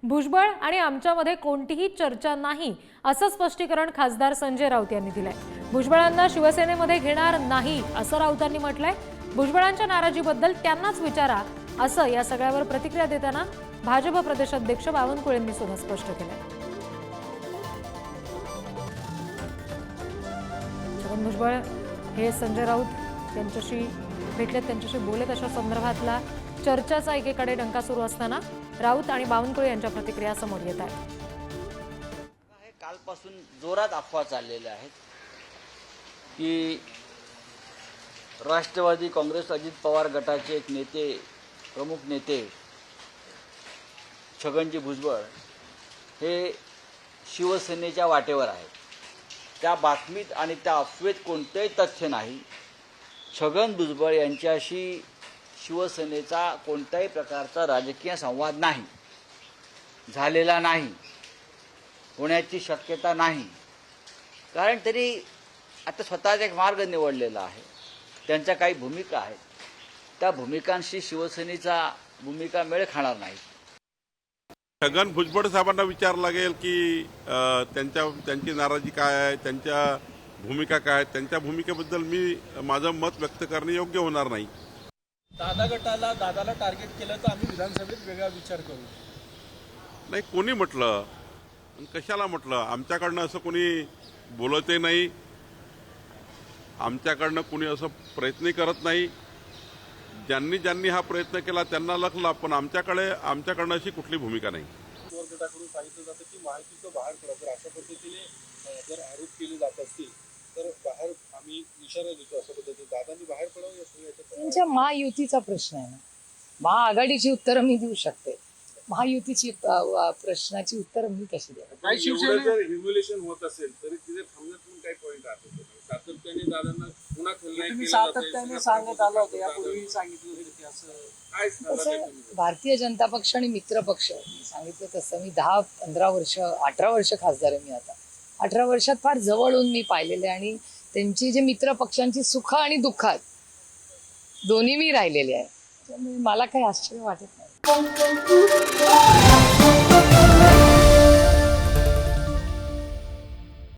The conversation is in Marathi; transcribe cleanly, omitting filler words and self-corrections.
भुजबळ आणि आमच्यामध्ये कोणतीही चर्चा नाही असं स्पष्टीकरण खासदार संजय राऊत यांनी दिलंय। भुजबळांना शिवसेनेमध्ये घेणार नाही असं राऊतांनी म्हटलंय। भुजबळांच्या नाराजीबद्दल त्यांनाच विचारा असं या सगळ्यावर प्रतिक्रिया देताना भाजप प्रदेशाध्यक्ष बावनकुळेंनी सुद्धा स्पष्ट केलंय। छगन भुजबळ हे संजय राऊत यांच्याशी भेटलेत, त्यांच्याशी बोलत अशा संदर्भातला चर्चाचा एकीकडे डंका सुरू असताना राऊत आणि बावनकुळे यांच्या प्रतिक्रिया समोर येत आहेत। कालपासून जोरात अफवा चाललेल्या आहेत की राष्ट्रवादी काँग्रेस अजित पवार गटाचे एक नेते, प्रमुख नेते छगनजी भुजबळ हे शिवसेनेच्या वाटेवर आहेत। त्या बातमीत आणि त्या अफवेत कोणतेही तथ्य नाही। छगन भुजबळ यांच्याशी शिवसेनेचा कोणत्याही प्रकारचा राजकीय संवाद नाही, झालेला नाही, होण्याची शक्यता नाही। कारण तरी आता स्वतःचा एक मार्ग निवडलेला आहे, त्यांच्या काही भूमिका आहेत, त्या भूमिकांशी शिवसेनेचा भूमिका मेळ खाणार नाही। छगन भुजबळ साहेबांना विचारावं लागेल की त्यांची नाराजी काय आहे, त्यांच्या भूमिका काय आहेत। त्यांच्या भूमिकेबद्दल मी माझं मत व्यक्त करणे योग्य होणार नाही। दादा गटाला दादाला टार्गेट केलं तर आम्ही विधानसभेत वेगळा विचार करू। नाही, कोणी म्हटलं, कशाला म्हटलं? आमच्याकडनं असं कोणी बोलतही नाही, आमच्याकडनं कोणी असं प्रयत्नही करत नाही। ज्यांनी हा प्रयत्न केला त्यांना लखला, पण आमच्याकडनं अशी कुठली भूमिका नाही। गटाकडून सांगितलं जातं की महायुतीचं बाहेर पडा, जर अशा पद्धतीने जर आरोप केले जात असतील तर बाहेर आम्ही इशारा देतो अशा पद्धतीने दादांनी बाहेर पडावं या सगळ्याच्या। त्यांच्या महायुतीचा प्रश्न आहे ना, महाआघाडीची उत्तरं मी देऊ शकते, महायुतीची प्रश्नाची उत्तरं मी कशी देऊ? काही शिवसेना जर ह्युमिलेशन होत असेल तरी तिथे थांबण्यात पण काही पॉईंट आहे? सातत्याने दादांना पुन्हा तुम्ही सातत्याने सांगत आला होता, यापूर्वी सांगितलं होतं की असं काय? भारतीय जनता पक्ष आणि मित्र पक्ष, मी सांगितलं तसं मी 10-15 वर्ष 18 वर्ष खासदार आहे मी आता। 18 वर्षात फार जवळून मी पाहिलेले आणि त्यांची जे मित्र पक्षांची सुख आणि दुःखात दोन्ही मी राहिलेले आहे, त्यामुळे मला काही आश्चर्य वाटत नाही।